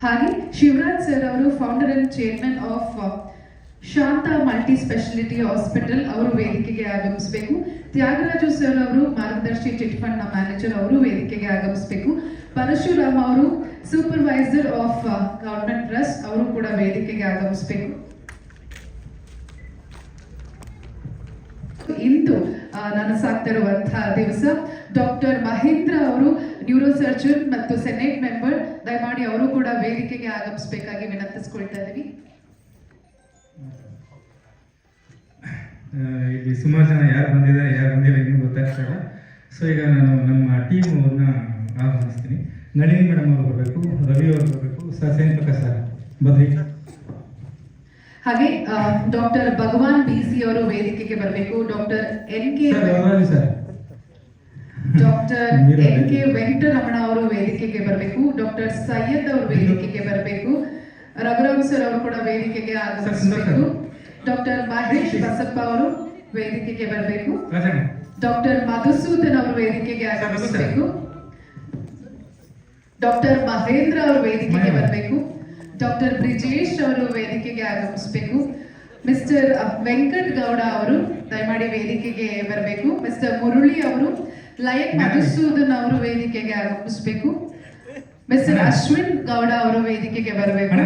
ಹಾಗೆ ಶಿವರಾಜ್ ಸರ್ ಅವರು founder and chairman of Shanta multi speciality hospital ಅವರು ವೇದಿಕೆಗೆ ಆಗಮಿಸಬೇಕು. ತ್ಯಾಗರಾಜು ಸರ್ ಅವರು ಮಾರ್ಗದರ್ಶಿ ಚಿಟ್ ಫಂಡ್ ನ ಮ್ಯಾನೇಜರ್ ಅವರು ವೇದಿಕೆಗೆ ಆಗಮಿಸಬೇಕು. ಪರಶುರಾಮ್ ಅವರು ಸೂಪರ್ವೈಸರ್ ಆಫ್ ಗವರ್ಮೆಂಟ್ ಟ್ರಸ್ಟ್ ಅವರು ಕೂಡ ವೇದಿಕೆಗೆ ಆಗಮಿಸಬೇಕು. ಇಂದು ನನಸಾಗ್ತಿರುವಂತಹ ದಿವಸ ಡಾಕ್ಟರ್ ಮಹೇಂದ್ರ ಅವರು ನ್ಯೂರೋ ಸರ್ಜನ್ ಮತ್ತು ಸೆನೆಟ್ ಮೆಂಬರ್, ದಯಮಾಡಿ ಅವರು ಕೂಡ ವೇದಿಕೆಗೆ ಆಗಮಿಸಬೇಕಾಗಿ ವಿನಂತಿಸ್ಕೊಳ್ತಾ ಇದ್ದೀವಿ. ಇಲ್ಲಿ ಸುಮಾರು ಜನ ಯಾರು ಬಂದಿದ್ದಾರೆ ಯಾರು ಬಂದಿಲ್ಲ ಇನ್ನೂ ಗೊತ್ತಾಗ್ತಲ್ಲ. ಸೊ ಈಗ ನಾನು ನಮ್ಮ ಟೀಮ್ ಅವ್ರನ್ನ ಆಹ್ವಾನಿಸ್ತೀನಿ. ನಳಿನಿ ಮೇಡಮ್ ಅವರು ಬರಬೇಕು, ರವಿ ಅವರು ಬರಬೇಕು, ಸೇನ್ ಪ್ರಕಾಶ್ ಸರ್ ಬದ್ರಿ. ಹಾಗೆ ಡಾಕ್ಟರ್ ಭಗವಾನ್ ಬಿಸಿ ಅವರು ವೇದಿಕೆಗೆ ಬರಬೇಕು. ಡಾಕ್ಟರ್ ಎನ್ ಕೆ ವೆಂಕಟರಮಣ ಅವರು ವೇದಿಕೆಗೆ ಬರಬೇಕು. ಡಾಕ್ಟರ್ ಸೈಯದ್ ಅವರು ವೇದಿಕೆಗೆ ಬರಬೇಕು. ರಘುರಾಮ್ ಸರ್ ಅವರು ಕೂಡ ವೇದಿಕೆಗೆ ಆಗಮಿಸಬೇಕು. ಡಾಕ್ಟರ್ ಮಹೇಶ್ ಬಸಪ್ಪ ಅವರು ವೇದಿಕೆಗೆ ಬರಬೇಕು. ಡಾಕ್ಟರ್ ಮಧುಸೂದನ್ ಅವರು ವೇದಿಕೆಗೆ ಆಗಮಿಸಬೇಕು. ಡಾಕ್ಟರ್ ಮಹೇಂದ್ರ ಅವರು ವೇದಿಕೆಗೆ ಬರಬೇಕು. ಡಾಕ್ಟರ್ ಬ್ರಿಜೇಶ್ ಅವರು ವೇದಿಕೆಗೆ ಆಗಮಿಸಬೇಕು. ಮಿಸ್ಟರ್ ವೆಂಕಟ್ ಗೌಡ ಅವರು ದಯಮಾಡಿ ವೇದಿಕೆಗೆ ಬರಬೇಕು. ಮಿಸ್ಟರ್ ಮುರಳಿ ಅವರು, ಲಯನ್ ಮಧುಸೂದನ್ ಅವರು ವೇದಿಕೆಗೆ ಆಗಮಿಸಬೇಕು. ಮಿಸ್ಟರ್ ಅಶ್ವಿನ್ ಗೌಡ ಅವರು ವೇದಿಕೆಗೆ ಬರಬೇಕು.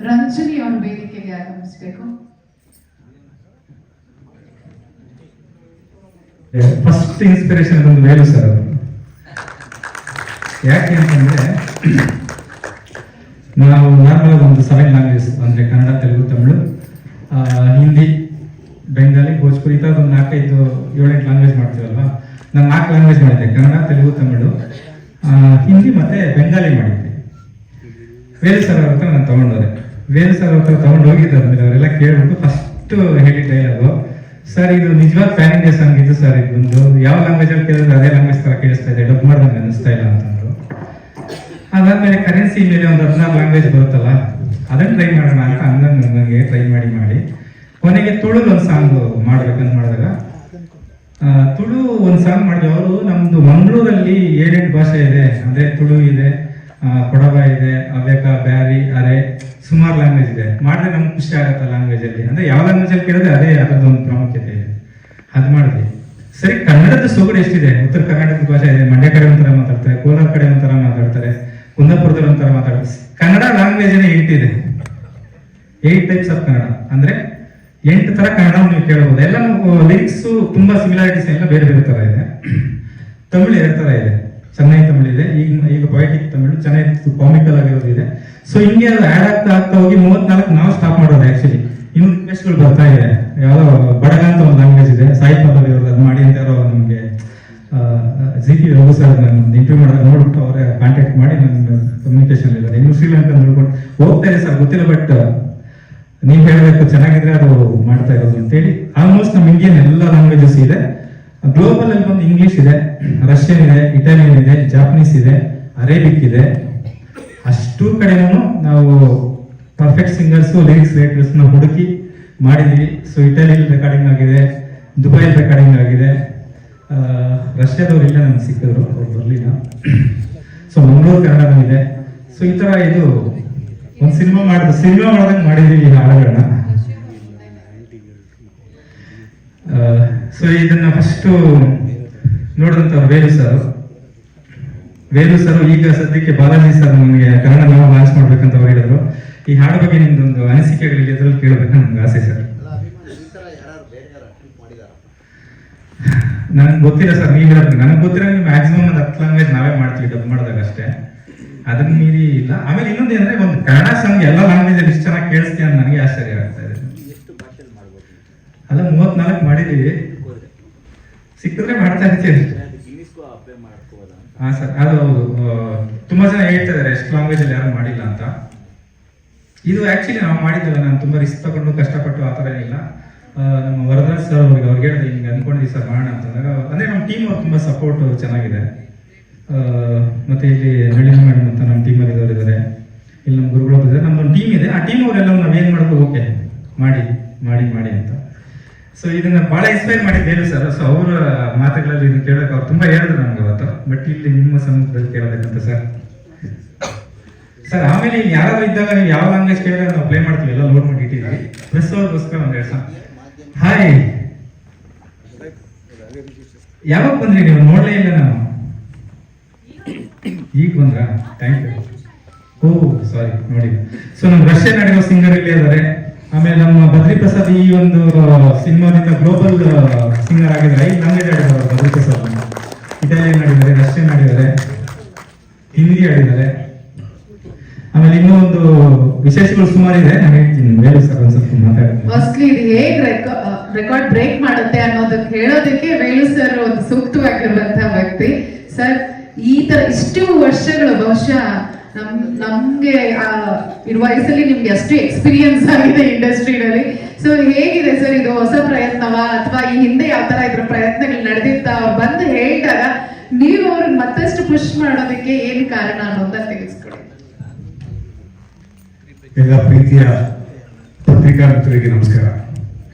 ರಂಜನಿ ಅವರು ವೇದಿಕೆಗೆ ಆಗಮಿಸಬೇಕು. ಫಸ್ಟ್ ಇನ್ಸ್ಪಿರೇಷನ್ ಬಂದು ವೇಲು ಸರ್ ಅವರು. ಯಾಕೆ ಅಂತಂದ್ರೆ ನಾವು ನಾರ್ಮಲ್ ಒಂದು 7 ಲ್ಯಾಂಗ್ವೇಜ್ ಅಂದ್ರೆ ಕನ್ನಡ, ತೆಲುಗು, ತಮಿಳು, ಹಿಂದಿ, ಬೆಂಗಾಲಿ, ಭೋಜ್ಪುರಿ, ಈ ಥರದ್ದು ಒಂದು 4-5, 7-8 ಲ್ಯಾಂಗ್ವೇಜ್ ಮಾಡ್ತೀವಲ್ವಾ. ನಾನು 4 ಲ್ಯಾಂಗ್ವೇಜ್ ಮಾಡಿದ್ದೆ, ಕನ್ನಡ, ತೆಲುಗು, ತಮಿಳು, ಹಿಂದಿ ಮತ್ತೆ ಬೆಂಗಾಲಿ ಮಾಡಿದ್ದೆ. ವೇಲು ಸರ್ ಅವ್ರ ಹತ್ರ ನಾನು ತಗೊಂಡೋದೆ. ವೇಲು ಸರ್ ಅವ್ರ ಹತ್ರ ತಗೊಂಡು ಹೋಗಿದ್ದಾರೆ. ಅವರೆಲ್ಲ ಕೇಳ್ಬಿಟ್ಟು ಫಸ್ಟ್ ಹೇಳಿ ಡೈಲಾಗು, ಸರ್ ಇದು ನಿಜವಾದ ಪ್ಯಾನ್ ಇಂಡಿಯಾ ಸಾಂಗ್ ಇದು ಸರ್, ಇದು ಒಂದು ಯಾವ ಲ್ಯಾಂಗ್ವೇಜ್ ಅಲ್ಲಿ ಕೇಳಿದ್ರೆ ಅದೇ ಲ್ಯಾಂಗ್ವೇಜ್ ತರ ಕೇಳಿಸ್ತಾ ಇದೆ, ಡಬ್ ಮಾಡ್ದಂಗೆ ಅನಿಸ್ತಾ ಇಲ್ಲ ಅಂತಂದ್ರು. ಅದಾದ್ಮೇಲೆ ಕರೆನ್ಸಿ ಮೇಲೆ ಒಂದು 16 ಲ್ಯಾಂಗ್ವೇಜ್ ಬರುತ್ತಲ್ಲ, ಅದನ್ನ ಟ್ರೈ ಮಾಡೋಣ ಅಂತ ನನಗೆ ಟ್ರೈ ಮಾಡಿ ಕೊನೆಗೆ ತುಳು ಒಂದು ಸಾಂಗ್ ಮಾಡ್ಬೇಕಂತ ಮಾಡಿದಾಗ ತುಳು ಒಂದು ಸಾಂಗ್ ಮಾಡಿದ್ವಿ. ಅವರು ನಮ್ದು ಮಂಗಳೂರಲ್ಲಿ 7-8 ಭಾಷೆ ಇದೆ, ಅದೇ ತುಳು ಇದೆ, ಕೊಡವ ಇದೆ, ಅವ್ಯಕ, ಬ್ಯಾರಿ, ಅರೆ, ಸುಮಾರು ಲ್ಯಾಂಗ್ವೇಜ್ ಇದೆ. ಮಾಡಿದ್ರೆ ನಮ್ಗೆ ಖುಷಿ ಆಗುತ್ತೆ ಲ್ಯಾಂಗ್ವೇಜ್ ಅಲ್ಲಿ. ಅಂದ್ರೆ ಯಾವ ಲ್ಯಾಂಗ್ವೇಜ್ ಅಲ್ಲಿ ಕೇಳಿದ್ರೆ ಅದೇ ಅದೊಂದು ಪ್ರಾಮುಖ್ಯತೆ ಇದೆ. ಅದು ಮಾಡಿದ್ವಿ. ಸರಿ, ಕನ್ನಡದ ಸೊಗಡು ಎಷ್ಟಿದೆ. ಉತ್ತರ ಕರ್ನಾಟಕದ ಭಾಷೆ ಇದೆ, ಮಂಡ್ಯ ಕಡೆ ಒಂಥರ ಮಾತಾಡ್ತಾರೆ, ಕೋಲಾರ ಕಡೆ ಒಂಥರ ಮಾತಾಡ್ತಾರೆ, ಕುಂದಾಪುರದಲ್ಲಿ ಒಂಥರ ಮಾತಾಡ್ತಾರೆ. ಕನ್ನಡ ಲ್ಯಾಂಗ್ವೇಜ್ 8 ಇದೆ, 8 ಟೈಪ್ಸ್ ಆಫ್ ಕನ್ನಡ. ಅಂದ್ರೆ 8 ತರ ಕನ್ನಡ ನೀವು ಕೇಳಬಹುದು. ಎಲ್ಲ ಲಿರಿಕ್ಸ್ ತುಂಬಾ ಸಿಮಿಲಾರಿಟೀಸ್ ಎಲ್ಲ ಬೇರೆ ಬೇರೆ ತರ ಇದೆ. ತಮಿಳು 2 ತರ ಇದೆ, ಚೆನ್ನೈ ತಮಿಳು ಇದೆ, ಈಗ ಪೊಯಿಟಿಕ್ ತಮಿಳು, ಚೆನ್ನೈ ಕಾಮಿಕಲ್ ಆಗಿರೋದು ಇದೆ. ಸೊ ಹಿಂಗೆ ಅದು ಆಡ್ ಆಗ್ತಾ ಹೋಗಿ 34 ನಾವು ಸ್ಟಾಪ್ ಮಾಡೋದು. ಆಕ್ಚುಲಿ ಇನ್ನು ರಿಕ್ವೆಸ್ಟ್ಗಳು ಬರ್ತಾ ಇದೆ. ಯಾವ್ದೋ ಬಡಗ ಅಂತ ಒಂದು ಲ್ಯಾಂಗ್ವೇಜ್ ಇದೆ, ಸಾಯಿ ಪಲ್ಲವಿ ಅವ್ರದ್ದು, ಅದು ಮಾಡಿ ಅಂತ ನಮಗೆ GP ರಘು ಸರ್ ನಾನು ಇಂಟರ್ವ್ಯೂ ಮಾಡಿದಾಗ ನೋಡ್ಬಿಟ್ಟು ಅವರೇ ಕಾಂಟ್ಯಾಕ್ಟ್ ಮಾಡಿ ನನ್ನ ಕಮ್ಯುನಿಕೇಶನ್ ಇಲ್ಲ. ಇನ್ನು ಶ್ರೀಲಂಕಾ ನೋಡ್ಕೊಂಡು ಹೋಗ್ತಾ ಇದೆ ಸರ್, ಗೊತ್ತಿಲ್ಲ, ಬಟ್ ನೀವು ಹೇಳಬೇಕು ಚೆನ್ನಾಗಿದ್ರೆ ಅದು ಮಾಡ್ತಾ ಇರೋದು ಅಂತೇಳಿ. ಆಲ್ಮೋಸ್ಟ್ ನಮ್ಮ ಇಂಡಿಯನ್ ಎಲ್ಲ ಲ್ಯಾಂಗ್ವೇಜಸ್ ಇದೆ. ಗ್ಲೋಬಲ್ ಅಲ್ಲಿ ಬಂದು ಇಂಗ್ಲಿಷ್ ಇದೆ, ರಷ್ಯನ್ ಇದೆ, ಇಟಾಲಿಯನ್ ಇದೆ, ಜಾಪನೀಸ್ ಇದೆ, ಅರೇಬಿಕ್ ಇದೆ. ಅಷ್ಟು ಕಡೆನೂ ನಾವು ಪರ್ಫೆಕ್ಟ್ ಸಿಂಗರ್ಸ್, ಲಿರಿಕ್ಸ್ ರೈಟರ್ಸ್ ನ ಹುಡುಕಿ ಮಾಡಿದ್ವಿ. ಸೊ ಇಟಲಿಯಲ್ಲಿ ರೆಕಾರ್ಡಿಂಗ್ ಆಗಿದೆ, ದುಬೈಲ್ ರೆಕಾರ್ಡಿಂಗ್ ಆಗಿದೆ, ರಷ್ಯಾದವ್ರು ಇಲ್ಲ ನಮ್ಗೆ ಸಿಕ್ಕಿದ್ರು, ಅವ್ರು ಬರಲಿಲ್ಲ. ಸೊ ಮಂಗಳೂರು ಕನ್ನಡ ಇದೆ. ಸೊ ಈ ತರ ಇದು ಒಂದು ಸಿನಿಮಾ ಮಾಡೋದಂಗೆ ಮಾಡಿದೀವಿ ಈ ಹಾಡುಗಳನ್ನ. ಸೊ ಇದನ್ನ ಫಸ್ಟ್ ನೋಡಿದಂತ ವೇಲು ಸರ್ ಈಗ ಸದ್ಯಕ್ಕೆ ಬಾಲಾಜಿ ಸರ್ ನಮಗೆ ಕನ್ನಡ ನಾವು ಲಾಂಚ್ ಮಾಡ್ಬೇಕಂತ ಅವ್ರು ಹೇಳಿದ್ರು. ಈ ಹಾಡು ಬಗ್ಗೆ ನಿಮ್ದೊಂದು ಅನಿಸಿಕೆಗಳಿದೆ, ಅದ್ರಲ್ಲಿ ಕೇಳಬೇಕಂತ ನಮ್ಗೆ ಆಸೆ ಸರ್. ನನಗೆ ಗೊತ್ತಿಲ್ಲ ಸರ್, ನೀವು ಹೇಳಬೇಕು. ನನಗೆ ಗೊತ್ತಿರೋ ಮ್ಯಾಕ್ಸಿಮಮ್ ಒಂದು 10 ಲ್ಯಾಂಗ್ವೇಜ್ ನಾವೇ ಮಾಡ್ತೀವಿ ಡಬ್ ಮಾಡಿದಾಗ ಅಷ್ಟೇ, ಅದನ್ನ ಮೀರಿ ಇಲ್ಲ. ಆಮೇಲೆ ಇನ್ನೊಂದು ಏನಂದ್ರೆ ಒಂದು ಕನ್ನಡ ಸಾಂಗ್ ಎಲ್ಲ ಲ್ಯಾಂಗ್ವೇಜ್ ಅಲ್ಲಿ ಇಷ್ಟು ಚೆನ್ನಾಗಿ ಕೇಳಿಸ್ತೀವಿ ಅಂತ ನನಗೆ ಆಶ್ಚರ್ಯ ಆಗ್ತಾ ಇದೆ. ಅಲ್ಲ 34 ಮಾಡಿದೀವಿ, ಸಿಕ್ಕಿದ್ರೆ ಮಾಡ್ತಾ ಇರ್ತೀವಿ. ಹಾಂ ಸರ್, ಅದು ಹೌದು. ತುಂಬ ಜನ ಹೇಳ್ತಾ ಇದ್ದಾರೆ ಎಷ್ಟು ಲ್ಯಾಂಗ್ವೇಜಲ್ಲಿ ಯಾರು ಮಾಡಿಲ್ಲ ಅಂತ. ಇದು ಆ್ಯಕ್ಚುಲಿ ನಾವು ಮಾಡಿದ್ದಲ್ಲ, ನಾನು ತುಂಬ ರಿಸ್ಕ್ ತಗೊಂಡು ಕಷ್ಟಪಟ್ಟು ಆ ಥರ ಏನಿಲ್ಲ. ನಮ್ಮ ವರದರಾಜ್ ಸರ್ ಅವ್ರಿಗೆ ಹೇಳಿದೆ ಹಿಂಗೆ ಅಂದ್ಕೊಂಡಿದ್ದೀವಿ ಸರ್ ಮಾಡೋಣ ಅಂತಂದಾಗ, ಅಂದರೆ ನಮ್ಮ ಟೀಮ್ ಅವ್ರು ತುಂಬ ಸಪೋರ್ಟು ಚೆನ್ನಾಗಿದೆ. ಮತ್ತು ಇಲ್ಲಿ ನಳಿನ ಮೇಡಮ್ ಅಂತ ನಮ್ಮ ಟೀಮಲ್ಲಿ ಇದ್ದಾರೆ, ಇಲ್ಲಿ ನಮ್ಮ ಗುರುಗಳು ಇದ್ದಾರೆ, ನಮ್ಮದೊಂದು ಟೀಮ್ ಇದೆ. ಆ ಟೀಮ್ ಅವರೆಲ್ಲ ನಾವೇನು ಮಾಡೋದು, ಓಕೆ ಮಾಡಿ ಮಾಡಿ ಮಾಡಿ ಅಂತ. ಸೊ ಇದನ್ನ ಭಾಳ ಇನ್ಸ್ಪೈರ್ ಮಾಡಿದ್ದು ಹೇಳಿ ಸರ್. ಸೊ ಅವರ ಮಾತುಗಳಲ್ಲಿ ಇದನ್ನು ಕೇಳೋಕೆ ಅವ್ರು ತುಂಬ ಹೇಳಿದ್ರು ನಮ್ಗೆ ಅವತ್ತು. ಬಟ್ ಇಲ್ಲಿ ನಿಮ್ಮ ಸಮ್ಮುಖದಲ್ಲಿ ಕೇಳಬೇಕಂತ ಸರ್. ಸರ್ ಆಮೇಲೆ ಯಾರಾದ್ರೂ ಇದ್ದಾಗ ನೀವು ಯಾವ ಲ್ಯಾಂಗ್ವೇಜ್ ಕೇಳಿದ್ರೆ ನಾವು ಪ್ಲೇ ಮಾಡ್ತೀವಿ, ಎಲ್ಲ ಲೋಡ್ ಮಾಡಿ ಇಟ್ಟಿದ್ದೀವಿ. ಪ್ರೆಸ್ ಅವ್ರಿಗೋಸ್ಕರ ಒಂದು 2 ಸಾಂಗ್. ಹಾಯ್, ಯಾವಾಗ ಬಂದ್ರಿ ನೀವು? ನೋಡಲೇ ಇಲ್ಲ ನಾನು. ಈಗ ಬಂದ್ರಾ? Thank you. ಓಹ್ ಸಾರಿ, ನೋಡಿ. ಸೊ ನಮ್ಮ ರಷ್ಯನ್ ಆಡಿರೋ ಸಿಂಗರ್ ಇಲ್ಲೇ ಇದ್ದಾರೆ. ಆಮೇಲೆ ನಮ್ಮ ಬದ್ರಿ ಪ್ರಸಾದ್ ಈ ಒಂದು ಸಿನಿಮಾದಿಂದ ಗ್ಲೋಬಲ್ ಸಿಂಗರ್ ಆಗಿದ್ದಾರೆ. 5 ಲ್ಯಾಂಗ್ವೇಜ್ ಆಡಿದ್ದಾರೆ ಬದ್ರಿ ಪ್ರಸಾದ್. ಇಟಾಲಿಯನ್ ಆಡಿದ್ದಾರೆ, ರಷ್ಯನ್ ಆಡಿದ್ದಾರೆ, ಹಿಂದಿ ಆಡಿದ್ದಾರೆ. ಆಮೇಲೆ ಇನ್ನೂ ಒಂದು ವಿಶೇಷಗಳು ಸುಮಾರು ಇದೆ, ನಾನು ಹೇಳ್ತೀನಿ. ಬೇರೆ ಸರ್ ಒಂದು ಸ್ವಲ್ಪ ಮಾತಾಡ್ತೀನಿ. ಫಸ್ಟ್ಲಿ ಇದು ಹೇಗೆ ರೆಕಾರ್ಡ್ ಬ್ರೇಕ್ ಮಾಡುತ್ತೆ ಅನ್ನೋದಕ್ಕೆ ಹೇಳೋದಕ್ಕೆ ವೇಣು ಸರ್ ಒಂದು ಸೂಕ್ತವಾಗಿರುವಂತಹ ವ್ಯಕ್ತಿ. ಸರ್ ಈ ತರ ಇಷ್ಟು ವರ್ಷಗಳು ಬಹುಶಃ ನಮ್ಗೆ ಇರುವ ವಯಸ್ಸಲ್ಲಿ ನಿಮ್ಗೆ ಎಷ್ಟು ಎಕ್ಸ್ಪೀರಿಯನ್ಸ್ ಆಗಿದೆ ಇಂಡಸ್ಟ್ರಿನಲ್ಲಿ. ಸೊ ಹೇಗಿದೆ ಸರ್ ಇದು? ಹೊಸ ಪ್ರಯತ್ನವಾ ಅಥವಾ ಈ ಹಿಂದೆ ಯಾವ ತರ ಇದ್ರ ಪ್ರಯತ್ನಗಳು ನಡೆದಿತ್ತ? ಅವ್ರು ಬಂದು ಹೇಳಿದಾಗ ನೀವು ಅವ್ರಿಗೆ ಮತ್ತಷ್ಟು ಪುಷ್ ಮಾಡೋದಕ್ಕೆ ಏನ್ ಕಾರಣ ಅನ್ನೋದನ್ನ ತಿಳಿಸ್ಕೊಡಿ. ಎಲ್ಲ ಪ್ರೀತಿಯ ಪತ್ರಿಕಾ ಮಿತ್ರರಿಗೆ ನಮಸ್ಕಾರ.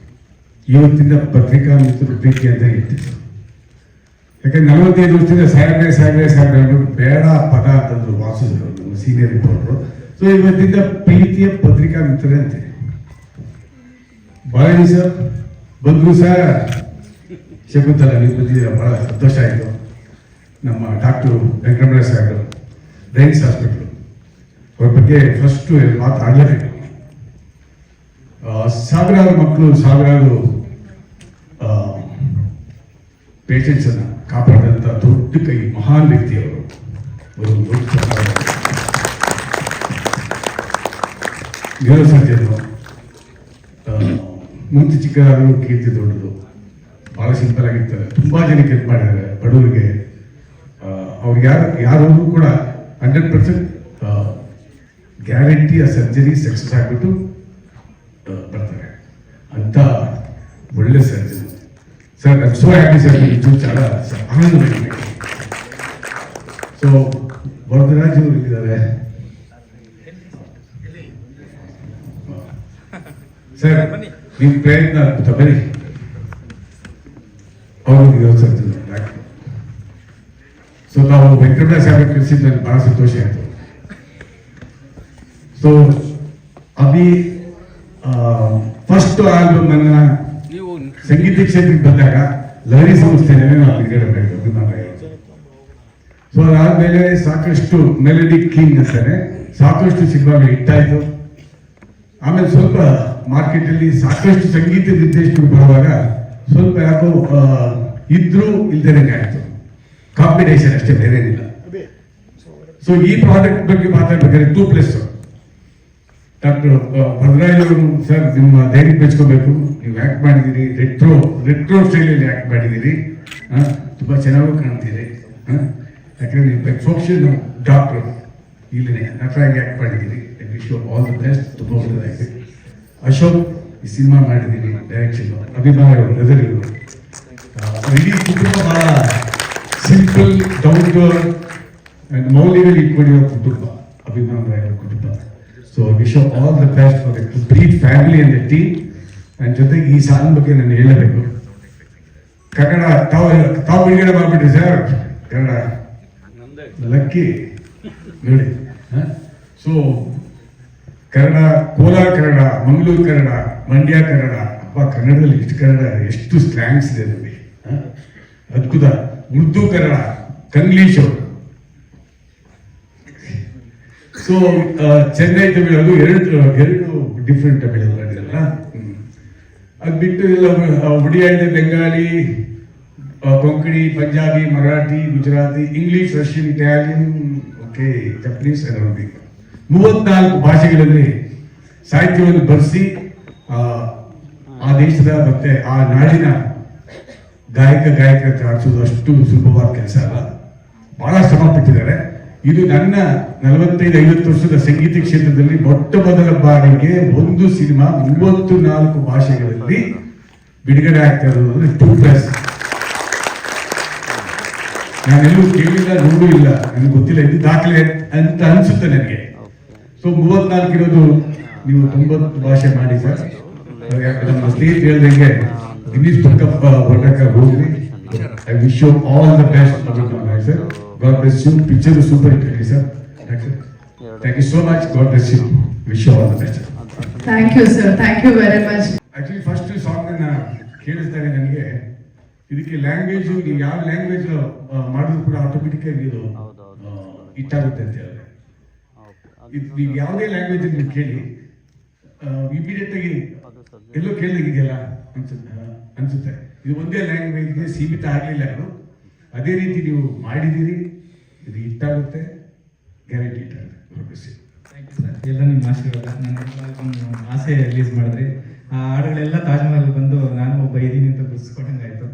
ಇವತ್ತಿನ ಪತ್ರಿಕಾ ಮಿತ್ರರು ಪ್ರೀತಿ ಅಂತ ಹೇಳ್ತಿದ್ರು. ಯಾಕಂದ್ರೆ 45 ವರ್ಷದಿಂದ ಸಾಹೇಬ್ರೆ ಬೇಡ ಪದ ಅಂತಂದ್ರು ವಾಸಿಸಿದ್ರು ನಮ್ಮ ಸೀನಿಯರ್ ರಿಪೋರ್ಟರು. ಸೊ ಇವತ್ತಿಂದ ಪ್ರೀತಿಯ ಪತ್ರಿಕಾ ಮಿತ್ರರೇ ಅಂತೆ. ಬಹಳ ದಿವಸ ಬಂದ್ರು ಸರ್. ಶಕುಂತಲ ನೀವು ಬಂದಿದ್ದೀರ, ಬಹಳ ಸಂತೋಷ ಆಯಿತು. ನಮ್ಮ ಡಾಕ್ಟರ್ ವೆಂಕಟರಮಣ ಸಾಹೇಬರು, ರೈನ್ಸ್ ಹಾಸ್ಪಿಟಲ್, ಅವ್ರ ಬಗ್ಗೆ ಫಸ್ಟು ಮಾತಾಡಲೇಬೇಕು. ಸಾವಿರಾರು ಮಕ್ಕಳು, ಸಾವಿರಾರು ಪೇಷಂಟ್ಸ್ ಅನ್ನ ಕಾಪಾಡಿದಂಥ ದೊಡ್ಡ ಕೈ, ಮಹಾನ್ ವ್ಯಕ್ತಿಯವರು. ಅವರು ದೊಡ್ಡ ನ್ಯೂರೋಸರ್ಜನ್ನು. ಮುಂಚೆ ಚಿಕ್ಕದಾದರೂ ಕೀರ್ತಿ ದೊಡ್ಡದು. ಭಾಳ ಸಿಂಪಲ್ ಆಗಿರ್ತಾರೆ. ತುಂಬ ಜನಕ್ಕೆ ಹೆಲ್ಪ್ ಮಾಡಿದ್ದಾರೆ, ಬಡವರಿಗೆ. ಅವ್ರಿಗೆ ಯಾರು ಕೂಡ 100% ಗ್ಯಾರಂಟಿ ಆ ಸರ್ಜರಿ ಸಕ್ಸಸ್ ಆಗಿಬಿಟ್ಟು ಬರ್ತಾರೆ ಅಂತ ಒಳ್ಳೆ surgeon sir. I am so happy sir. ಇದು చాలా ಆನಂದ. ಸೊ ವರದರಾಜ್ ಅವರು ಇಲ್ಲಿದ್ದಾರೆ ಸರ್. ನಿಮ್ಮ ಪ್ರಯತ್ನ ಅದ್ಭುತ. ಬನ್ನಿ. ಅವರು ಸರ್ಜನ್ ಡಾಕ್ಟರ್. ಸೊ ನಾವು ವೆಂಕಟರಮಣ ಸಾಹೇಬ್ ಕಲಿಸಿದ್ದಲ್ಲಿ ಬಹಳ ಸಂತೋಷ ಆಯಿತು. ಸೊ ಅಭಿ ಫಸ್ಟ್ ಆಲ್ಬಮ್ ನನ್ನ ಸಂಗೀತ ಕ್ಷೇತ್ರಕ್ಕೆ ಬಂದಾಗ ಲಹರಿ ಸಂಸ್ಥೆನೇ ನಾವು ಬಿಡುಗಡೆ ಮಾಡಿದ್ದು. ಸೊ ಅದಾದ್ಮೇಲೆ ಸಾಕಷ್ಟು ಮೆಲಡಿ ಕಿಂಗ್ ಅಂತಾನೆ ಸಾಕಷ್ಟು ಸಿನಿಮಾಗಳು ಹಿಟ್ಟಾಯಿತು. ಆಮೇಲೆ ಸ್ವಲ್ಪ ಮಾರ್ಕೆಟಲ್ಲಿ ಸಾಕಷ್ಟು ಸಂಗೀತ ನಿರ್ದೇಶಕರು ಬರುವಾಗ ಸ್ವಲ್ಪ ಯಾಕೋ ಇದ್ರೂ ಇಲ್ದೇನೆ ಆಯಿತು. ಕಾಂಬಿನೇಷನ್ ಅಷ್ಟೇ, ಬೇರೆ ಏನಿಲ್ಲ. ಸೊ ಈ ಪ್ರಾಡಕ್ಟ್ ಬಗ್ಗೆ ಮಾತಾಡ್ಬೇಕಾದ್ರೆ 2+ ಡಾಕ್ಟರ್ ವರದರಾಜ್ ಅವರು ಸರ್, ನಿಮ್ಮ ಧೈರ್ಯ ಮೆಚ್ಕೋಬೇಕು. ನೀವು ಆ್ಯಕ್ಟ್ ಮಾಡಿದ್ದೀರಿ, ರೆಟ್ರೋ ಸ್ಟೈಲಲ್ಲಿ ಆ್ಯಕ್ಟ್ ಮಾಡಿದ್ದೀರಿ. ತುಂಬ ಚೆನ್ನಾಗೂ ಕಾಣ್ತೀರಿ. ಯಾಕಂದರೆ ನೀವು ಪ್ರೊಫೆಷನ್ ಡಾಕ್ಟರ್, ಇಲ್ಲೇ ನಟರಾಗಿ ಆ್ಯಕ್ಟ್ ಮಾಡಿದ್ದೀರಿ. Wish you all the best. ತುಂಬ ಒಳ್ಳೆಯದಾಗಿದೆ. ಅಶೋಕ್ ಈ ಸಿನಿಮಾ ಮಾಡಿದ್ದೀರಿ, ಡೈರೆಕ್ಷನ್. ಅಭಿಮಾನ ಅವರು ಬ್ರದರ್ ಇವರು. ಇಡೀ ಕುಟುಂಬ ಭಾಳ simple, down to earth and ಮೌಲ್ಯದಲ್ಲಿ ಇಟ್ಕೊಂಡಿರೋ ಕುಟುಂಬ ಅಭಿಮಾನ ರಾಯರ ಕುಟುಂಬ. So wish you all the best for the complete family and the team. ನನ್ನ ಜೊತೆಗೆ ಈ ಸಾಂಗ್ ಬಗ್ಗೆ ನಾನು ಹೇಳಬೇಕು. ಕನ್ನಡ ತಾವು ಬಿಡುಗಡೆ ಮಾಡಿಬಿಟ್ರಿ ಸರ್. ಕನ್ನಡ ಲಕ್ಕಿ ನೋಡಿ. ಸೊ ಕನ್ನಡ, ಕೋಲಾರ ಕನ್ನಡ, ಮಂಗಳೂರು ಕನ್ನಡ, ಮಂಡ್ಯ ಕನ್ನಡ. ಅಪ್ಪ, ಕನ್ನಡದಲ್ಲಿ ಎಷ್ಟು ಕನ್ನಡ, ಎಷ್ಟು ಸ್ಲ್ಯಾಂಗ್ಸ್ ಇದೆ ನೋಡಿ. ಅದ್ಭುತ. ಉರ್ದು ಕನ್ನಡ, ಕಂಗ್ಲೀಷು. ಸೊ ಚೆನ್ನೈ ತಮಿಳು, ಅದು ಎರಡು ಡಿಫ್ರೆಂಟ್ ತಮಿಳು ಮಾಡಿದಲ್ಲ. ಅದು ಬಿಟ್ಟು ಎಲ್ಲ ಒಡಿಯಾ ಇದೆ, Bengali, Konkani, Punjabi, Marathi, Gujarati, English, Russian, Italian, okay, Japanese, Arabic. 34 ಭಾಷೆಗಳಲ್ಲಿ ಸಾಹಿತ್ಯವನ್ನು ಬರೆಸಿ ಆ ದೇಶದ ಮತ್ತೆ ಆ ನಾಡಿನ ಗಾಯಕರ ಆಡಿಸೋದು ಅಷ್ಟು ಸುಲಭವಾದ ಕೆಲಸ ಅಲ್ಲ. ಇದು ನನ್ನ 45-50 ವರ್ಷದ ಸಂಗೀತ ಕ್ಷೇತ್ರದಲ್ಲಿ ಮೊಟ್ಟ ಮೊದಲ ಬಾರಿಗೆ ಒಂದು ಸಿನಿಮಾ 34 ಭಾಷೆಗಳಲ್ಲಿ ಬಿಡುಗಡೆ ಆಗ್ತಾ ಇರೋದು 2+. ನಾನೆಲ್ಲೂ ಕೇಳಿಲ್ಲ, ನೋಡೂ ಇಲ್ಲ, ನನಗೆ ಗೊತ್ತಿಲ್ಲ, ಇದು ದಾಖಲೆ ಅಂತ ಅನ್ಸುತ್ತೆ ನನಗೆ. ಸೊ 34 ಇರೋದು, ನೀವು 90 ಭಾಷೆ ಮಾಡಿ ಸರ್. ನಮ್ಮ ಸ್ನೇಹಿತರು ಹೇಳ್ದಂಗೆ ಗಿನ್ನಿಸ್ ಬುಕ್ ಆಫ್ ವರ್ಲ್ಡ್ ಹೋಗ್ರಿ. I wish you all the best sir. God bless you. Picture super hit ಆಗಿ sir. Thank you so much. God bless you. Wish you all the best. Thank you sir, thank you very much. Actually first song ಅನ್ನ ಕೇಳಿಸಿದಾಗ ನನಗೆ ಇದಕ್ಕೆ language, ನೀವು ಯಾವ language ಮಾಡಿದ್ರು ಕೂಡ automatic ಆಗಿ ಇದು ಇಟ್ಟಾಗುತ್ತೆ ಅಂತ ಹೇಳಿದ್ರೆ, ನೀವು ಯಾವುದೇ ಲ್ಯಾಂಗ್ವೇಜ್ ನೀವು ಕೇಳಿ ಇಮಿಡಿಯೇಟ್ ಆಗಿ ಎಲ್ಲೋ ಕೇಳಿದಾಗಿದೆಯಲ್ಲ ಅನ್ಸುತ್ತೆ. ಇದು ಒಂದೇ ಲ್ಯಾಂಗ್ವೇಜ್ಗೆ ಸೀಮಿತ ಆಗಲಿಲ್ಲ, ಅದು ಅದೇ ರೀತಿ ನೀವು ಮಾಡಿದ್ದೀರಿ. ಇದು ಇಟ್ಟಾಗುತ್ತೆ, ಗ್ಯಾರಂಟಿ ಇಟ್ಟಾಗುತ್ತೆ. ಎಲ್ಲ ನಿಮ್ಮ ಆಶೀರ್ವಾದ. ನನ್ನ ಆಸೆ ರಿಲೀಸ್ ಮಾಡಿದ್ರಿ. ಆ ಹಾಡುಗಳೆಲ್ಲ ತಾಜ್ ಮಹಲ್ ಬಂದು ನಾನು ಒಬ್ಬ ಇದೀನಿ ಅಂತ ಗುರ್ಸ್ಕೊಟ್ಟಂಗಾಯ್ತು.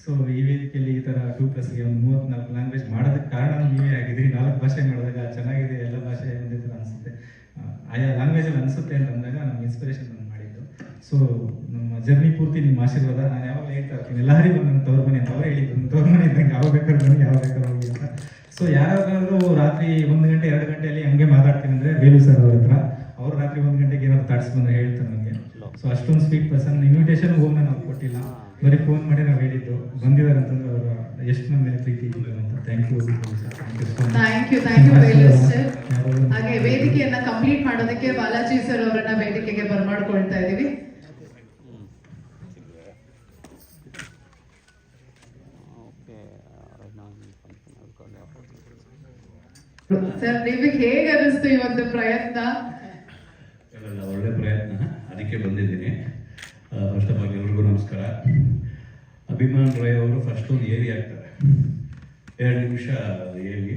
ಸೊ ಈ ವೇದಿಕೆಯಲ್ಲಿ ಈ ಥರ 2+ಗೆ ಒಂದು 34 ಲ್ಯಾಂಗ್ವೇಜ್ ಮಾಡೋದಕ್ಕೆ ಕಾರಣ ನೀವೇ ಆಗಿದ್ದೀರಿ. 4 ಭಾಷೆ ಮಾಡಿದಾಗ ಚೆನ್ನಾಗಿದೆ, ಎಲ್ಲ ಭಾಷೆ ಒಂದೇ ಥರ ಅನಿಸುತ್ತೆ, ಆಯಾ ಲ್ಯಾಂಗ್ವೇಜಲ್ಲಿ ಅನಿಸುತ್ತೆ ಅಂತ ಅಂದಾಗ ನಮ್ಮ ಇನ್ಸ್ಪಿರೇಷನ್ ನಾನು ಮಾಡಿದ್ದು. ಸೊ ನಮ್ಮ ಜರ್ನಿ ಪೂರ್ತಿ ನಿಮ್ಮ ಆಶೀರ್ವಾದ. ನಾನು ಯಾವಾಗ ಹೇಳ್ತಾ ಇರ್ತೀನಿ, ಎಲ್ಲರಿಗೂ ನನ್ನ ತವ್ರ ಮನೆ ಅಂತ ಅವರೇ ಹೇಳಿದ್ರು, ನಿಮ್ಮ ತವ್ರ ಮನೆ ಇದ್ದಂಗೆ ಯಾವ ಬೇಕಾದ್ರೂ ನನಗೆ ಯಾವ ಬೇಕಾದ್ರೂ ಹೋಗಿ ಅಂತ. ಸೊ ಯಾರಾದ್ರೂ ರಾತ್ರಿ 1 ಗಂಟೆ 2 ಗಂಟೆಯಲ್ಲಿ ಹಂಗೆ ಮಾತಾಡ್ತೀನಿ ಅಂದರೆ ವೇಲು ಸರ್ ಅವ್ರ ಹತ್ರ, ಅವ್ರು ರಾತ್ರಿ 1 ಗಂಟೆಗೆ ಏನಾದ್ರು ತಾಡ್ಸಿ ಬಂದರೆ ಹೇಳ್ತಾರೆ ನನಗೆ. ಸೊ ಅಷ್ಟೊಂದು ಸ್ವೀಟ್ ಪರ್ಸನ್. ಇನ್ವಿಟೇಷನ್ ಹೋಗಿ ನಾವು ಕೊಟ್ಟಿಲ್ಲ, ಬರೀ ಫೋನ್ ಮಾಡಿ ನಾವು ಹೇಳಿದ್ದು ಬಂದಿದ್ದಾರೆ ಅಂತಂದ್ರೆ ಅವರು ಎಷ್ಟು ನಮ್ಮ ಮೇಲೆ ಪ್ರೀತಿ ಇದ್ದಾರೆ ಅಂತ. Thank you Velu sir. ಹಾಗೆ ವೇದಿಕೆಯನ್ನ ಕಂಪ್ಲೀಟ್ ಮಾಡೋದಕ್ಕೆ ಬಾಲಾಜಿ ಸರ್ ಅವರನ್ನ ವೇದಿಕೆಗೆ ಬರಮಾಡ್ಕೊಳ್ತಾ ಇದ್ದೀವಿ. ಸರ್, ನಿಮಗೆ ಹೇಗೆ ಅನಿಸ್ತು ಈ ಒಂದು ಪ್ರಯತ್ನ? ಒಳ್ಳೆ ಪ್ರಯತ್ನ, ಅದಕ್ಕೆ ಬಂದಿದ್ದೀನಿ. ಫಸ್ಟ್ ಆಫ್ ಆಲ್ ಎಲ್ರಿಗೂ ನಮಸ್ಕಾರ. ಅಭಿಮಾನ್ ರಾಯ್ ಅವರು ಫಸ್ಟ್ ಒಂದು ಏರಿ ಆಗ್ತಾರೆ, 2 ನಿಮಿಷ ಏರಿ.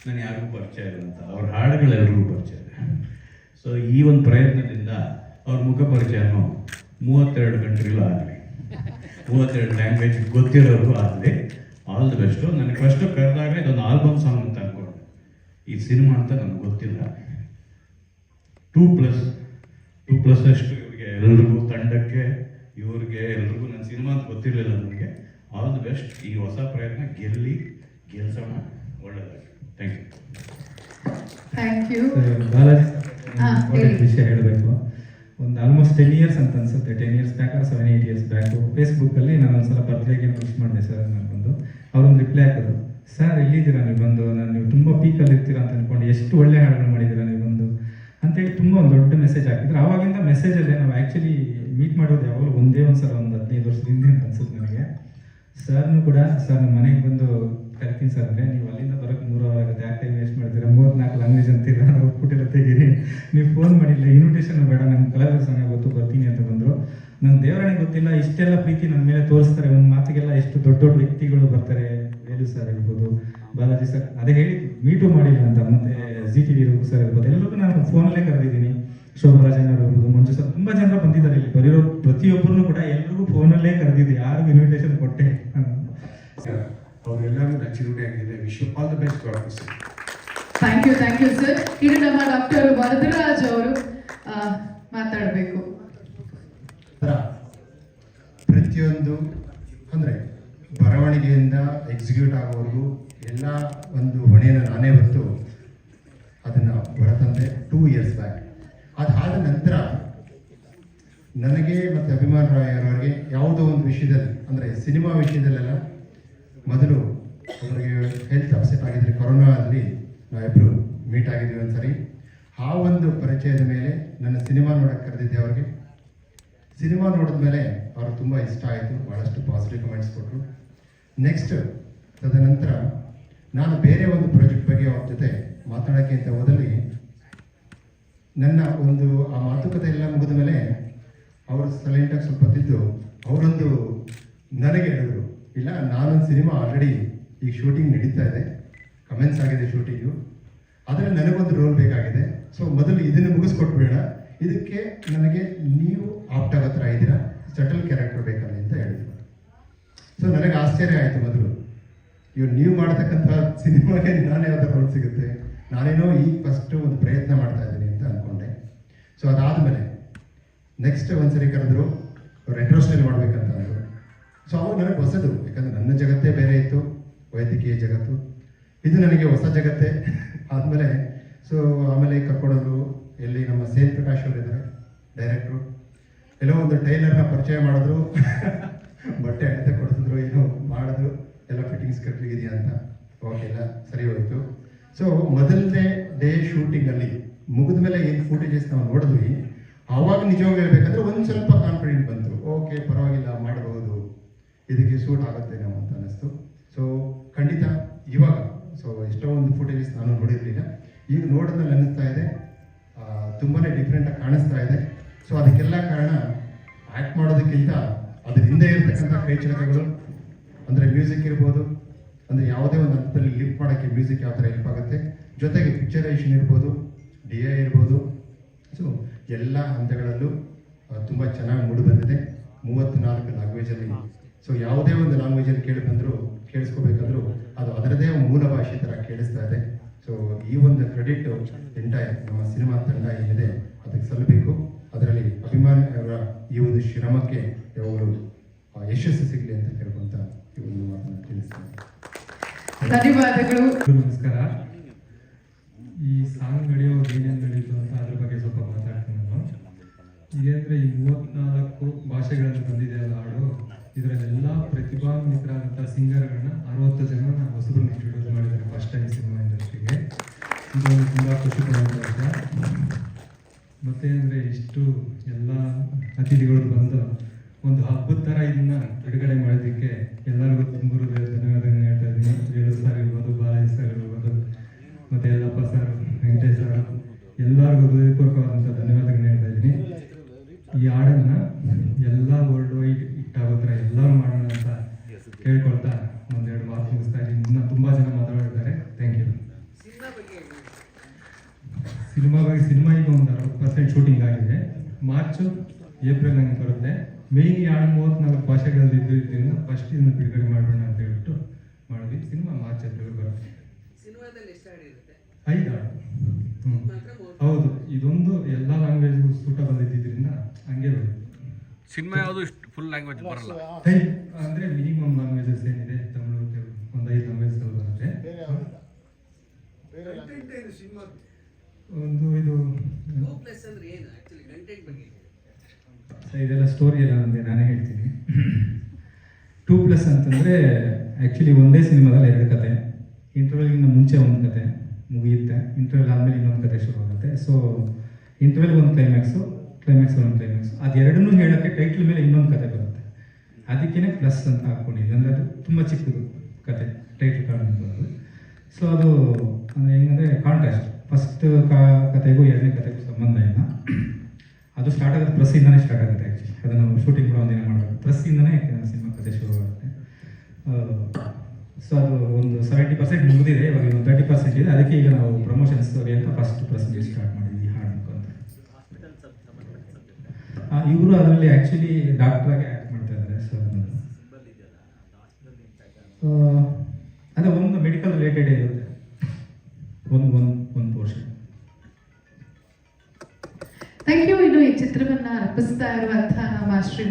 ನಾನು ಯಾರಿಗೂ ಪರಿಚಯ ಇಲ್ಲ ಅಂತ, ಅವ್ರ ಹಾಡುಗಳೆಲ್ರಿಗೂ ಪರಿಚಯ ಇದೆ. ಸೊ ಈ ಒಂದು ಪ್ರಯತ್ನದಿಂದ ಅವ್ರ ಮುಖ ಪರಿಚಯನೂ 32 ಕಂಟ್ರಿಲೂ ಆಗಲಿ, 32 ಲ್ಯಾಂಗ್ವೇಜ್ ಗೊತ್ತಿರೋರು ಆಗಲಿ. All the best. ನನಗೆ ಫಸ್ಟು ಕರೆದಾಗ ಇದೊಂದು ಆಲ್ಬಮ್ ಸಾಂಗ್ ಅಂತ ಅಂದ್ಕೊಂಡು, ಈ ಸಿನಿಮಾ ಅಂತ ನನಗೆ ಗೊತ್ತಿಲ್ಲ. 2+ ಅಷ್ಟು ಇವ್ರಿಗೆ ಎಲ್ರಿಗೂ, ತಂಡಕ್ಕೆ, ಇವ್ರಿಗೆ ಎಲ್ರಿಗೂ ನನ್ನ ಸಿನಿಮಾ ಅಂತ ಗೊತ್ತಿರಲಿಲ್ಲ ನನಗೆ. All the best. ಈ ಹೊಸ ಪ್ರಯತ್ನ ಗೆಲ್ಸೋಣ, ಒಳ್ಳೆಯದಾಗಿ. Thank you. ಬಾಲಾಜಿ ವಿಷಯ ಹೇಳಬೇಕು. ಒಂದು ಆಲ್ಮೋಸ್ಟ್ 10 ಇಯರ್ಸ್ ಅಂತ ಅನ್ಸುತ್ತೆ, 10 ಇಯರ್ಸ್ ಬ್ಯಾಕ್ 7-8 ಇಯರ್ಸ್ ಬ್ಯಾಕು ಫೇಸ್ಬುಕ್ಕಲ್ಲಿ ನಾನು ಒಂದ್ಸಲ ಬರ್ತ್ಡೇಗೆ ವಿಶ್ ಮಾಡಿದೆ ಸರ್. ನಾನು ಬಂದು ಅವ್ರೊಂದು ರಿಪ್ಲೈ ಹಾಕೋದು, ಸರ್ ಎಲ್ಲಿದ್ದೀರಾ ನೀವು ಬಂದು, ನಾನು ನೀವು ತುಂಬ ಪೀಕಲ್ಲಿ ಇರ್ತೀರಾ ಅಂತ ಅಂದ್ಕೊಂಡು, ಎಷ್ಟು ಒಳ್ಳೆ ಹಾಡುಗಳು ಮಾಡಿದ್ದೀರಾ ನೀವು ಬಂದು ಅಂತೇಳಿ ತುಂಬ ಒಂದು ದೊಡ್ಡ ಮೆಸೇಜ್ ಹಾಕಿದ್ರು. ಆವಾಗಿಂದ ಮೆಸೇಜಲ್ಲೇ ನಾವು ಆ್ಯಕ್ಚುಲಿ ಮೀಟ್ ಮಾಡೋದು ಯಾವಾಗಲೂ ಒಂದೇ ಒಂದು ಸಲ, ಒಂದು 15 ವರ್ಷದ ಹಿಂದೆ ಅಂತ ಅನ್ಸುತ್ತೆ ನನಗೆ. ಸರ್ನು ಕೂಡ, ಸರ್ ನಮ್ಮ ಮನೆಗೆ ಬಂದು ಕರಿತೀನಿ ಸರ್ ಅಂದರೆ, ನೀವು ಅಲ್ಲಿಂದ ಬರೋಕ್ಕೆ 3 ಅವರ್ ಆಗುತ್ತೆ, ಯಾಕೆ ಟೈಮ್ ವೇಸ್ಟ್ ಮಾಡ್ತೀರಾ, 34 ಲ್ಯಾಂಗ್ವೇಜ್ ಅಂತೀರಾ, ಒಟ್ಬಿಟ್ಟಿಲ್ಲ ತೆಗೀರಿ, ನೀವು ಫೋನ್ ಮಾಡಿಲ್ಲ, ಇನ್ವಿಟೇಷನ್ ಬೇಡ, ನನ್ನ ಕಲಾವಿದರ್ಸನ ಗೊತ್ತು ಬರ್ತೀನಿ ಅಂತ ಬಂದರು. ನನ್ನ ದೇವರಾಣಿಗೆ ಗೊತ್ತಿಲ್ಲ ಇಷ್ಟೆಲ್ಲ ಪ್ರೀತಿ ನನ್ನ ಮೇಲೆ ತೋರಿಸ್ತಾರೆ, ಒಂದು ಮಾತಿಗೆಲ್ಲ ಎಷ್ಟು ದೊಡ್ಡ ದೊಡ್ಡ ವ್ಯಕ್ತಿಗಳು ಬರ್ತಾರೆ, ವೇಲು ಸರ್ ಇರ್ಬೋದು, ಬಾಲಾಜಿ ಸರ್, ಅದೇ ಹೇಳಿದ್ದು ಮೀಟು ಮಾಡಿಲ್ಲ ಅಂತ. ಮತ್ತು ZTV ಸರ್ ಇರ್ಬೋದು, ಎಲ್ಲರಿಗೂ ನಾನು ಫೋನಲ್ಲೇ ಕರೆದಿದ್ದೀನಿ. ಶೋಭರಾಜನ್ ಅವರು ಇರ್ಬೋದು, ಮಂಜು ಸರ್, ತುಂಬ ಜನ ಬಂದಿದ್ದಾರೆ ಇಲ್ಲಿ ಬರೀರೋ ಪ್ರತಿಯೊಬ್ಬರನ್ನು ಕೂಡ ಎಲ್ರಿಗೂ ಫೋನಲ್ಲೇ ಕರೆದಿದ್ದೆ, ಯಾರಿಗೂ ಇನ್ವಿಟೇಷನ್ ಕೊಟ್ಟೆ. ಅವರೆಲ್ಲರೂ ಚಿರುಣೆ ಆಗಿದೆ. Wish you all the best. Thank you sir. ಇದು ನಮ್ಮ ಡಾಕ್ಟರ್ ವರದರಾಜ್ ಅವರು ಮಾತಾಡಬೇಕು. ಪ್ರತಿಯೊಂದು ಅಂದರೆ ಬರವಣಿಗೆಯಿಂದ ಎಕ್ಸಿಕ್ಯೂಟ್ ಆಗೋವರೆಗೂ ಎಲ್ಲ ಒಂದು ಹೊಣೆಯನ್ನು ನಾನೇ ಹೊತ್ತು ಅದನ್ನು ಹೊರತಂದೆ 2 ಇಯರ್ಸ್ ಬ್ಯಾಕ್. ಅದಾದ ನಂತರ ನನಗೆ ಮತ್ತು ಅಭಿಮಾನ್ ರಾಯ್ ಅವರಿಗೆ ಯಾವುದೋ ಒಂದು ವಿಷಯದಲ್ಲಿ, ಅಂದರೆ ಸಿನಿಮಾ ವಿಷಯದಲ್ಲೆಲ್ಲ, ಮೊದಲು ಅವರಿಗೆ ಹೆಲ್ತ್ ಅಪ್ಸೆಟ್ ಆಗಿದ್ರೆ ಕೊರೋನಾದಲ್ಲಿ ನಾವಿಬ್ಬರು ಮೀಟ್ ಆಗಿದ್ವಿ ಒಂದ್ಸರಿ. ಆ ಒಂದು ಪರಿಚಯದ ಮೇಲೆ ನನ್ನ ಸಿನಿಮಾ ನೋಡೋಕ್ಕೆ ಕರೆದಿದ್ದೆ ಅವ್ರಿಗೆ. ಸಿನಿಮಾ ನೋಡಿದ್ಮೇಲೆ ಅವ್ರಿಗೆ ತುಂಬ ಇಷ್ಟ ಆಯಿತು, ಭಾಳಷ್ಟು ಪಾಸಿಟಿವ್ ಕಮೆಂಟ್ಸ್ ಕೊಟ್ಟರು. ನೆಕ್ಸ್ಟ್ ತದನಂತರ ನಾನು ಬೇರೆ ಒಂದು ಪ್ರಾಜೆಕ್ಟ್ ಬಗ್ಗೆ ಅವ್ರ ಜೊತೆ ಮಾತಾಡೋಕ್ಕೆ ಅಂತ ಹೋದಲ್ಲಿ, ನನ್ನ ಒಂದು ಆ ಮಾತುಕತೆ ಎಲ್ಲ ಮುಗಿದ ಮೇಲೆ ಅವರು ಸೈಲೆಂಟಾಗಿ ಸ್ವಲ್ಪ ತಿದ್ದು ಅವರೊಂದು ನನಗೆ ಹೇಳಿದ್ರು, ಇಲ್ಲ ನಾನೊಂದು ಸಿನಿಮಾ ಆಲ್ರೆಡಿ ಈಗ ಶೂಟಿಂಗ್ ನಡೀತಾ ಇದೆ, ಕಮೆನ್ಸ್ ಆಗಿದೆ ಶೂಟಿಂಗು, ಆದರೆ ನನಗೊಂದು ರೋಲ್ ಬೇಕಾಗಿದೆ. ಸೊ ಮೊದಲು ಇದನ್ನು ಮುಗಿಸ್ಕೊಟ್ಬೇಡ, ಇದಕ್ಕೆ ನನಗೆ ನೀವು ಆಪ್ಟಾಗ ಹತ್ರ ಇದ್ದೀರಾ, ಸಟಲ್ ಕ್ಯಾರೆಕ್ಟರ್ ಬೇಕಲ್ಲ ಅಂತ ಹೇಳಿದ್ರು. ಸೊ ನನಗೆ ಆಶ್ಚರ್ಯ ಆಯಿತು ಮೊದಲು. ಇವ್ರು ನೀವು ಮಾಡತಕ್ಕಂಥ ಸಿನಿಮಾಗೆ ನಾನೇ ಯಾವ್ದು ರೋಲ್ ಸಿಗುತ್ತೆ, ನಾನೇನೋ ಈಗ ಫಸ್ಟು ಒಂದು ಪ್ರಯತ್ನ ಮಾಡ್ತಾ ಇದ್ದೀನಿ ಅಂತ ಅಂದ್ಕೊಂಡೆ. ಸೊ ಅದಾದಮೇಲೆ ನೆಕ್ಸ್ಟ್ ಒಂದ್ಸರಿ ಕರೆದ್ರು ರೆಟ್ರೋ ಸ್ಟೈಲ್ ಮಾಡ್ಬೇಕಂತ ಅಂದರು. ಸೊ ಅವಾಗ ನನಗೆ ಹೊಸದು, ಯಾಕಂದರೆ ನನ್ನ ಜಗತ್ತೇ ಬೇರೆ ಇತ್ತು, ವೈದ್ಯಕೀಯ ಜಗತ್ತು. ಇದು ನನಗೆ ಹೊಸ ಜಗತ್ತೇ. ಆದಮೇಲೆ ಸೊ ಆಮೇಲೆ ಕರ್ಕೊಡೋದು ಎಲ್ಲಿ ನಮ್ಮ ಸೇನ್ ಪ್ರಕಾಶ್ ಅವರು ಇದ್ದಾರೆ ಡೈರೆಕ್ಟ್ರು, ಎಲ್ಲೋ ಒಂದು ಟೈಲರ್ನ ಪರಿಚಯ ಮಾಡಿದ್ರು, ಬಟ್ಟೆ ಅಳತೆ ಕೊಡಿಸಿದ್ರು, ಏನೋ ಮಾಡಿದ್ರು, ಎಲ್ಲ ಫಿಟ್ಟಿಂಗ್ಸ್ ಕರೆಕ್ಟಾಗಿದೆಯಾ ಅಂತ. ಓಕೆ, ಎಲ್ಲ ಸರಿ ಹೋಯಿತು. ಸೊ ಮೊದಲನೇ ಡೇ ಶೂಟಿಂಗಲ್ಲಿ ಮುಗಿದ ಮೇಲೆ ಏನು ಫೂಟೇಜಸ್ ನಾವು ನೋಡಿದ್ವಿ, ಆವಾಗ ನಿಜವಾಗಿ ಹೇಳ್ಬೇಕಂದ್ರೆ ಒಂದು ಸ್ವಲ್ಪ ಕಾನ್ಫಿಡೆಂಟ್ ಬಂತು. ಓಕೆ, ಪರವಾಗಿಲ್ಲ, ಮಾಡಬಹುದು, ಇದಕ್ಕೆ ಸೂಟ್ ಆಗುತ್ತೆ ನಾವು ಅಂತ ಅನ್ನಿಸ್ತು. ಸೊ ಖಂಡಿತ ಇವಾಗ ಸೊ ಎಷ್ಟೋ ಒಂದು ಫುಟೇಜಸ್ ನಾನು ನೋಡಿರಲಿಲ್ಲ, ಈಗ ನೋಡಿದ್ಮೇಲೆ ಅನ್ನಿಸ್ತಾ ಇದೆ ತುಂಬಾ ಡಿಫ್ರೆಂಟಾಗಿ ಕಾಣಿಸ್ತಾ ಇದೆ. ಸೊ ಅದಕ್ಕೆಲ್ಲ ಕಾರಣ ಆ್ಯಕ್ಟ್ ಮಾಡೋದಕ್ಕಿಂತ ಅದ್ರ ಹಿಂದೆ ಇರತಕ್ಕಂಥ ಕೈಚಳಕಗಳು, ಅಂದರೆ ಮ್ಯೂಸಿಕ್ ಇರ್ಬೋದು, ಅಂದರೆ ಯಾವುದೇ ಒಂದು ಹಂತದಲ್ಲಿ ಲಿಫ್ಟ್ ಮಾಡೋಕ್ಕೆ ಮ್ಯೂಸಿಕ್ ಯಾವ ಥರ ಹೆಲ್ಪ್ ಆಗುತ್ತೆ, ಜೊತೆಗೆ ಪಿಕ್ಚರೇಷನ್ ಇರ್ಬೋದು, DI ಇರ್ಬೋದು. ಸೊ ಎಲ್ಲ ಹಂತಗಳಲ್ಲೂ ತುಂಬ ಚೆನ್ನಾಗಿ ಮೂಡಿ ಬಂದಿದೆ. 34 ಲ್ಯಾಂಗ್ವೇಜಲ್ಲಿ. ಸೊ ಯಾವುದೇ ಒಂದು ಲ್ಯಾಂಗ್ವೇಜಲ್ಲಿ ಕೇಳಿಸ್ಕೋಬೇಕಂದ್ರೂ ಅದು ಅದರದೇ ಮೂಲ ಭಾಷೆ ಥರ ಕೇಳಿಸ್ತಾ ಇದೆ. ಸೊ ಈ ಒಂದು ಕ್ರೆಡಿಟ್ ಎಂಟೈರ್ ನಮ್ಮ ಸಿನಿಮಾ ತಂಡ ಏನಿದೆ ಅದಕ್ಕೆ ಸಲ್ಲಬೇಕು. ಅದರಲ್ಲಿ ಅಭಿಮಾನಿ ಅವರ ಈ ಒಂದು ಶ್ರಮಕ್ಕೆ ಯಾವಾಗಲೂ ಯಶಸ್ಸು ಸಿಗಲಿ ಅಂತ ಕೇಳ್ಕೊಂತ ಈ ಒಂದು ಮಾತನ್ನು ತಿಳಿಸ್ತೇನೆ. ಧನ್ಯವಾದಗಳು. ನಮಸ್ಕಾರ. ಈ ಸಾಂಗ್ ನಡೆಯೋದು ಏನೇನು ನಡೀತು ಅಂತ ಅದ್ರ ಬಗ್ಗೆ ಸ್ವಲ್ಪ ಮಾತಾಡ್ತೀನಿ ನಾನು. ಈಗಂದ್ರೆ ಈ 34 ಭಾಷೆಗಳಲ್ಲಿ ಬಂದಿದೆ ಅಲ್ಲ ಹಾಡು, ಇದರಲ್ಲೆಲ್ಲ ಪ್ರತಿಭಾನ್ವಿತರಾದಂಥ ಸಿಂಗರ್ಗಳನ್ನ 60 ಜನ ಹೊಸಬ್ರು ಇಂಟ್ರೊಡ್ಯೂಸ್ ಮಾಡಿದ್ದಾರೆ ಫಸ್ಟ್ ಟೈಮ್ ಸಿನಿಮಾ ಇಂಡಸ್ಟ್ರಿಗೆ. ಇದೊಂದು ತುಂಬ ಖುಷಿ ಪಡುವಂಥ ವಿಷಯ. ಮತ್ತೆ ಅಂದರೆ ಇಷ್ಟು ಎಲ್ಲ ಅತಿಥಿಗಳು ಬಂದು ಒಂದು ಹಬ್ಬದ ಥರ ಇದನ್ನ ಬಿಡುಗಡೆ ಮಾಡೋದಕ್ಕೆ ಎಲ್ಲರಿಗೂ ತುಂಬ ಧನ್ಯವಾದಗಳನ್ನ ಹೇಳ್ತಾ ಇದ್ದೀನಿ. ವೇಲು ಸರ್ ಇರ್ಬೋದು, ಬಾಲಾಜಿ ಸರ್ ಇರ್ಬೋದು, ಮತ್ತು ಯಲ್ಲಪ್ಪ ಸರ್, ವೆಂಕಟೇಶ್ ಸರ್, ಎಲ್ಲರಿಗೂ ಹೃದಯಪೂರ್ವಕವಾದಂಥ ಧನ್ಯವಾದಗಳನ್ನ ಹೇಳ್ತಾ ಇದ್ದೀನಿ. ಈ ಹಾಡನ್ನು ಎಲ್ಲ ವರ್ಲ್ಡ್ ವೈಡ್ ಹಿಟ್ಟಾಗೋ ಥರ ಎಲ್ಲರೂ ಮಾಡೋಣ ಅಂತ ಕೇಳ್ಕೊಳ್ತಾ ಒಂದೆರಡು ಮಾತು ಮುಗಿಸ್ತಾ ಇದ್ದೀನಿ. ಇನ್ನೂ ತುಂಬ ಜನ ಮಾತಾಡಿದ್ದಾರೆ. Thank you. ಸಿನಿಮಾ ಈಗ ಒಂದು 60% ಶೂಟಿಂಗ್ ಆಗಿದೆ. ಮಾರ್ಚು ಏಪ್ರಿಲ್ ಹಂಗೆ ಬರುತ್ತೆ. ಮೇಯ್ನ್ ಈ ಹಾಡು 34 ಭಾಷೆಗಳಲ್ಲಿ ಇದ್ದಿದ್ದರಿಂದ ಫಸ್ಟ್ ಇದನ್ನು ಬಿಡುಗಡೆ ಮಾಡೋಣ ಅಂತ ಹೇಳ್ಬಿಟ್ಟು ಮಾಡಿದ್ವಿ. ಸಿನಿಮಾ ಮಾರ್ಚ್ ಏಪ್ರಿಲ್ ಬರುತ್ತೆ. 5 ಹಾಡು. ಹೌದು, ಇದೊಂದು ಎಲ್ಲ ಲ್ಯಾಂಗ್ವೇಜ್ಗೂ ಸೂಟಬಲ್ ಇದ್ದಿದ್ದರಿಂದ ಹಂಗೆ ಬರುತ್ತೆ. ಸಿನಿಮಾ ಯಾವುದು ಫುಲ್ ಲ್ಯಾಂಗ್ವೇಜ್ ಬರಲ್ಲ, ಅಂದರೆ ಮಿನಿಮಮ್ ಲ್ಯಾಂಗ್ವೇಜಸ್ ಏನಿದೆ, ತಮಿಳು, ತೆಲುಗು, ಒಂದು 5 ಲ್ಯಾಂಗ್ವೇಜ್ಗಳು ಬರುತ್ತೆ. ಒಂದು ಇದು ಇದೆಲ್ಲ ಸ್ಟೋರಿ ಎಲ್ಲ ಅಂದರೆ ನಾನೇ ಹೇಳ್ತೀನಿ. 2+ ಅಂತಂದರೆ ಆ್ಯಕ್ಚುಲಿ ಒಂದೇ ಸಿನಿಮಾದಲ್ಲಿ 2 ಕತೆ. ಇಂಟರ್ವ್ಯೂಗಿಂತ ಮುಂಚೆ ಒಂದು ಕತೆ ಮುಗಿಯುತ್ತೆ, ಇಂಟರ್ವ್ಯೂಲ್ ಆದಮೇಲೆ ಇನ್ನೊಂದು ಕತೆ ಶುರು ಆಗುತ್ತೆ. ಸೊ ಇಂಟರ್ವ್ಯೂಲ್ ಒಂದು ಕ್ಲೈಮ್ಯಾಕ್ಸು ಒಂದು ಕ್ಲೈಮ್ಯಾಕ್ಸು, ಅದೆರಡನ್ನೂ ಹೇಳೋಕ್ಕೆ ಟೈಟ್ಲ್ ಮೇಲೆ ಇನ್ನೊಂದು ಕತೆ ಬರುತ್ತೆ. ಅದಕ್ಕೇ ಪ್ಲಸ್ ಅಂತ ಹಾಕ್ಕೊಂಡಿದ್ದೆ. ಅಂದರೆ ಅದು ತುಂಬ ಚಿಕ್ಕದು ಕತೆ, ಟೈಟ್ಲ್ ಕಾರ್ಡ್ ಬರೋದು. ಸೊ ಅದು ಹೆಂಗಂದರೆ ಕಾಂಟ್ರಾಸ್ಟ್, ಫಸ್ಟ್ ಕತೆಗೂ 2ನೇ ಕತೆಗೂ ಸಂಬಂಧ ಇಲ್ಲ. ಅದು ಸ್ಟಾರ್ಟ್ ಆಗೋದು ಪ್ರೆಸ್ಸಿಂದನೇ ಸ್ಟಾರ್ಟ್ ಆಗುತ್ತೆ. ಆ್ಯಕ್ಚುಲಿ ಅದನ್ನು ಸ್ಟೂಟಿಂಗ್ ಕೂಡ ಒಂದಿನ ಮಾಡಬೇಕು, ಪ್ರೆಸ್ಸಿಂದನೇ ಸಿನಿಮಾ ಕತೆ ಶುರು ಆಗುತ್ತೆ. ಸೊ ಅದು ಒಂದು 70% ಮುಗಿದಿದೆ, ಇವಾಗ ಒಂದು 30% ಇದೆ. ಅದಕ್ಕೆ ಈಗ ನಾವು ಪ್ರಮೋಷನ್ಸ್ ಅಂತ ಫಸ್ಟ್ ಪ್ರೆಸ್ಸಿಂಗ್ ಸ್ಟಾರ್ಟ್ ಮಾಡಿದ್ವಿ ಹಾಡಬೇಕು ಅಂತ. ಇವರು ಅದರಲ್ಲಿ ಆ್ಯಕ್ಚುಲಿ ಡಾಕ್ಟ್ರಾಗಿ ಆ್ಯಕ್ಟ್ ಮಾಡ್ತಾ ಇದ್ದಾರೆ. ಸೊ ಅದೇ ಒಂದು ಮೆಡಿಕಲ್ ರಿಲೇಟೆಡ್ ಇರುತ್ತೆ, ಒಂದು ಪೋರ್ಷನ್. Thank you. ಇನ್ನು ಈ ಚಿತ್ರವನ್ನ ಅರ್ಪಿಸ್ತಾ ಇರುವಂತಹ ನಮ್ಮ ಶ್ರೀಮತಿ